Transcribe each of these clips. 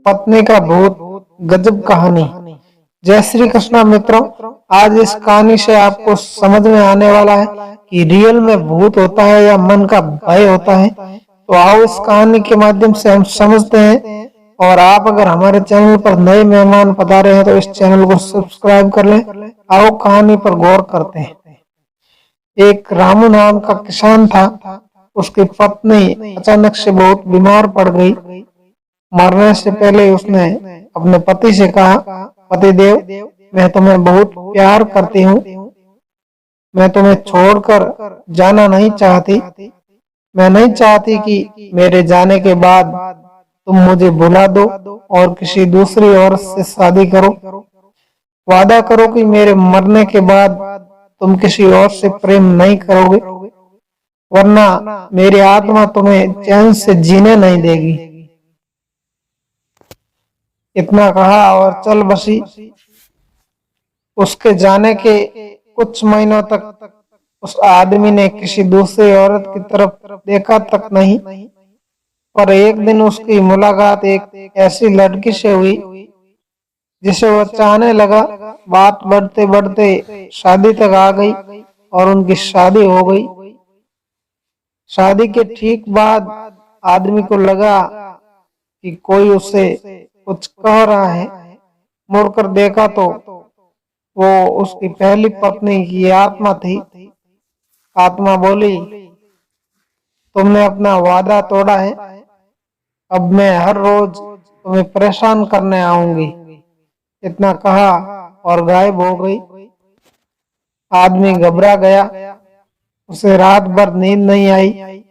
पत्नी का भूत, गजब कहानी। जय श्री कृष्णा मित्रों, आज इस कहानी से आपको समझ में आने वाला है कि रियल में भूत होता है या मन का भय होता है। तो आओ इस कहानी के माध्यम से हम समझते हैं। और आप अगर हमारे चैनल पर नए मेहमान पधारे हैं तो इस चैनल को सब्सक्राइब कर लें। आओ कहानी पर गौर करते हैं। एक रामू नाम का किसान था। उसकी पत्नी अचानक से बहुत बीमार पड़ गई। मरने से पहले उसने अपने पति से कहा, पतिदेव, मैं तुम्हें बहुत प्यार करती हूँ। मैं तुम्हें छोड़कर जाना नहीं चाहती। मैं नहीं चाहती कि मेरे जाने के बाद तुम मुझे भुला दो और किसी दूसरी औरत से शादी करो। वादा करो कि मेरे मरने के बाद तुम किसी और से प्रेम नहीं करोगे, वरना मेरी आत्मा तुम्हें चैन से जीने नहीं देगी। इतना कहा और चल बसी। उसके जाने के कुछ महीनों तक उस आदमी ने किसी दूसरी औरत की तरफ देखा तक नहीं। पर एक दिन उसकी मुलाकात एक ऐसी लड़की से हुई जिसे वह चाहने लगा। बात बढ़ते बढ़ते शादी तक आ गई और उनकी शादी हो गई। शादी के ठीक बाद आदमी को लगा कि कोई उसे कुछ कह रहा है। मुड़कर देखा तो वो उसकी पहली पत्नी की आत्मा थी। आत्मा बोली, तुमने अपना वादा तोड़ा है। अब मैं हर रोज तुम्हें परेशान करने आऊंगी। इतना कहा और गायब हो गई। आदमी घबरा गया। उसे रात भर नींद नहीं आई।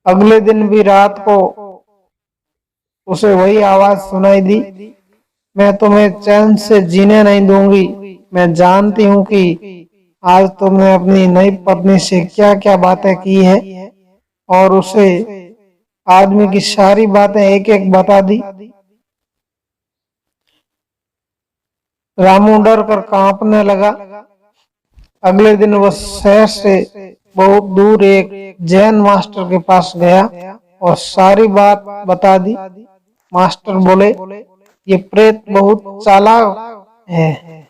अगले दिन भी रात को उसे वही आवाज सुनाई दी, मैं तुम्हें चैन से जीने नहीं दूंगी। मैं जानती हूँ कि आज तुमने अपनी नई पत्नी से क्या क्या बातें की है। और उसे आदमी की सारी बातें एक एक बता दी। रामू डर कर कांपने लगा। अगले दिन वह शहर से बहुत दूर एक जैन मास्टर के पास गया और सारी बात बता दी। मास्टर बोले, ये प्रेत बहुत चालाक है।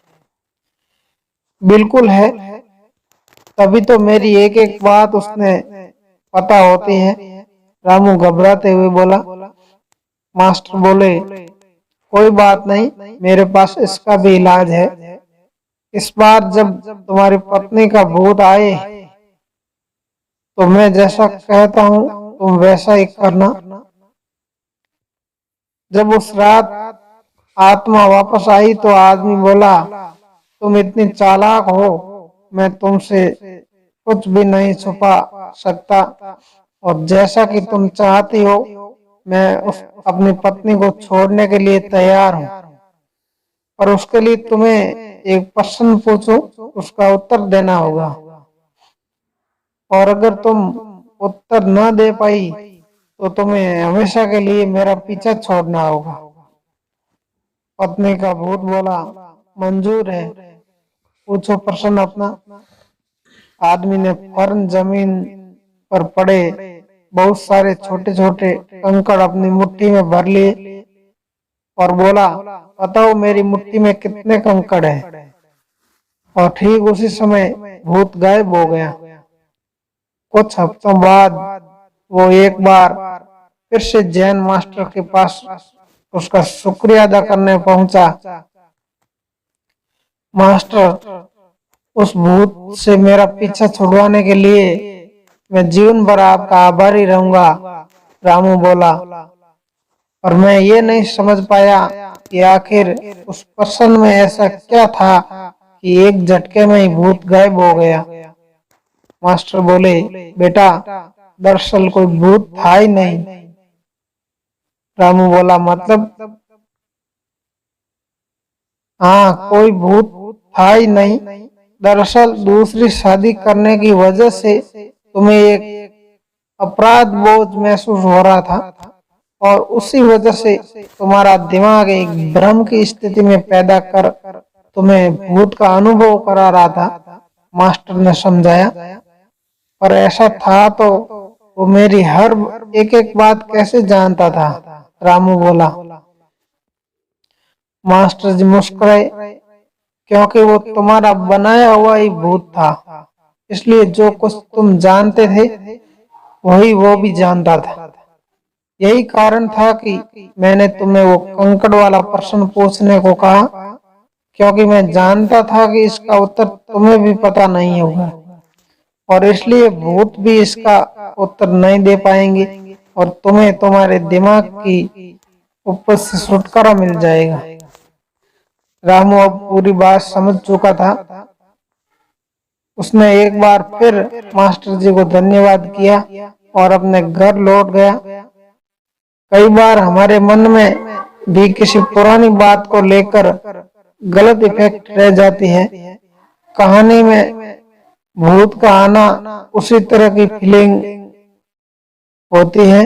बिल्कुल है, तभी तो मेरी एक एक बात उसने पता होती है। रामू घबराते हुए बोला। मास्टर बोले, कोई बात नहीं, मेरे पास इसका भी इलाज है। इस बार जब तुम्हारी पत्नी का भूत आए तो मैं जैसा कहता हूँ तुम वैसा ही करना। जब उस रात आत्मा वापस आई तो आदमी बोला, तुम इतनी चालाक हो, मैं तुमसे कुछ भी नहीं छुपा सकता। और जैसा कि तुम चाहती हो, मैं उस अपनी पत्नी को छोड़ने के लिए तैयार हूँ। पर उसके लिए तुम्हें एक प्रश्न पूछूं, उसका उत्तर देना होगा। और अगर तुम उत्तर न दे पाई तो तुम्हें हमेशा के लिए मेरा पीछा छोड़ना होगा। पत्नी का भूत बोला, मंजूर है, पूछो प्रश्न अपना। आदमी ने फौरन जमीन पर पड़े बहुत सारे छोटे छोटे कंकड़ अपनी मुट्ठी में भर लिए और बोला, बताओ मेरी मुट्ठी में कितने कंकड़ हैं। और ठीक उसी समय भूत गायब हो गया। कुछ हफ्तों बाद वो एक बार फिर से जैन मास्टर के पास उसका शुक्रिया अदा करने पहुंचा। मास्टर, उस भूत से मेरा पीछा छुड़वाने के लिए मैं जीवन भर आपका आभारी रहूंगा। रामू बोला, और मैं ये नहीं समझ पाया कि आखिर उस प्रश्न में ऐसा क्या था कि एक झटके में ही भूत गायब हो गया। मास्टर बोले, बेटा, दरअसल कोई भूत था ही नहीं। रामू बोला, मतलब? हाँ, कोई भूत था ही नहीं। दरअसल दूसरी शादी करने की वजह से तुम्हें एक अपराध बोझ महसूस हो रहा था और उसी वजह से तुम्हारा दिमाग एक भ्रम की स्थिति में पैदा कर तुम्हें भूत का अनुभव करा रहा था। मास्टर ने समझाया। पर ऐसा था तो वो मेरी हर एक एक बात कैसे जानता था? रामू बोला। मास्टर जी मुस्कुराए, क्योंकि वो तुम्हारा बनाया हुआ ही भूत था, इसलिए जो कुछ तुम जानते थे वही वो भी जानता था। यही कारण था कि मैंने तुम्हें वो कंकड़ वाला प्रश्न पूछने को कहा, क्योंकि मैं जानता था कि इसका उत्तर तुम्हें भी पता नहीं होगा और इसलिए भूत भी इसका उत्तर नहीं दे पाएंगे और तुम्हें तुम्हारे दिमाग की ऊपर से छुटकारा मिल जाएगा। रामू अब पूरी बात समझ चुका था। उसने एक बार फिर मास्टर जी को धन्यवाद किया और अपने घर लौट गया। कई बार हमारे मन में भी किसी पुरानी बात को लेकर गलत इफेक्ट रह जाती है। कहानी में भूत का आना उसी तरह की फीलिंग होती है।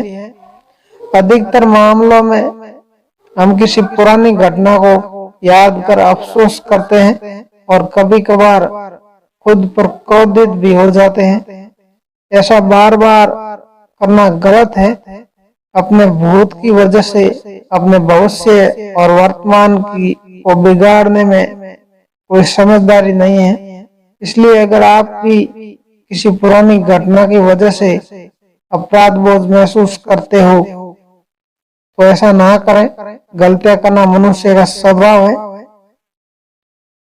अधिकतर मामलों में हम किसी पुरानी घटना को याद कर अफसोस करते हैं और कभी कभार खुद पर क्रोधित भी हो जाते हैं। ऐसा बार बार करना गलत है। अपने भूत की वजह से अपने भविष्य और वर्तमान की को बिगाड़ने में कोई समझदारी नहीं है। इसलिए अगर आप भी किसी पुरानी घटना की वजह से अपराध बोध महसूस करते हो तो ऐसा ना करें। गलतियां करना मनुष्य का स्वभाव है,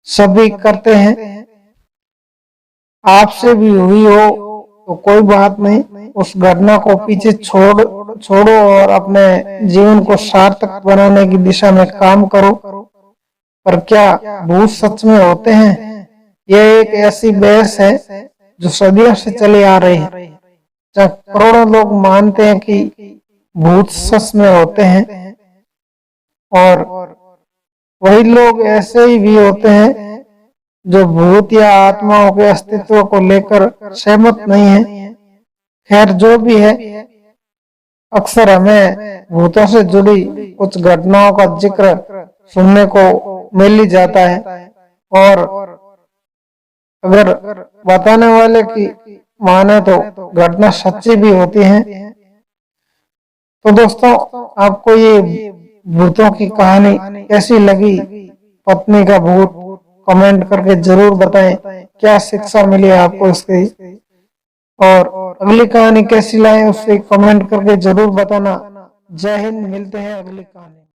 सभी करते हैं। आपसे भी हुई हो तो कोई बात नहीं, उस घटना को पीछे छोड़ो और अपने जीवन को सार्थक बनाने की दिशा में काम करो। पर क्या भूत सच में होते हैं? यह एक ऐसी बहस है जो सदियों से चली आ रही है, जहाँ करोड़ों लोग मानते हैं कि भूत सच में होते हैं और वही लोग ऐसे ही भी होते हैं जो भूत या आत्माओं के अस्तित्व को लेकर सहमत नहीं है। खैर जो भी है, अक्सर हमें भूतों से जुड़ी कुछ घटनाओं का जिक्र सुनने को मिल ही जाता है और अगर बताने वाले की माने तो घटना सच्ची भी होती है। तो दोस्तों, आपको ये भूतों की कहानी कैसी लगी? पत्नी का भूत कमेंट करके जरूर बताएं। क्या शिक्षा मिली आपको इसकी और अगली कहानी कैसी लाएं उससे कमेंट करके जरूर बताना। जय हिंद, मिलते हैं अगली कहानी।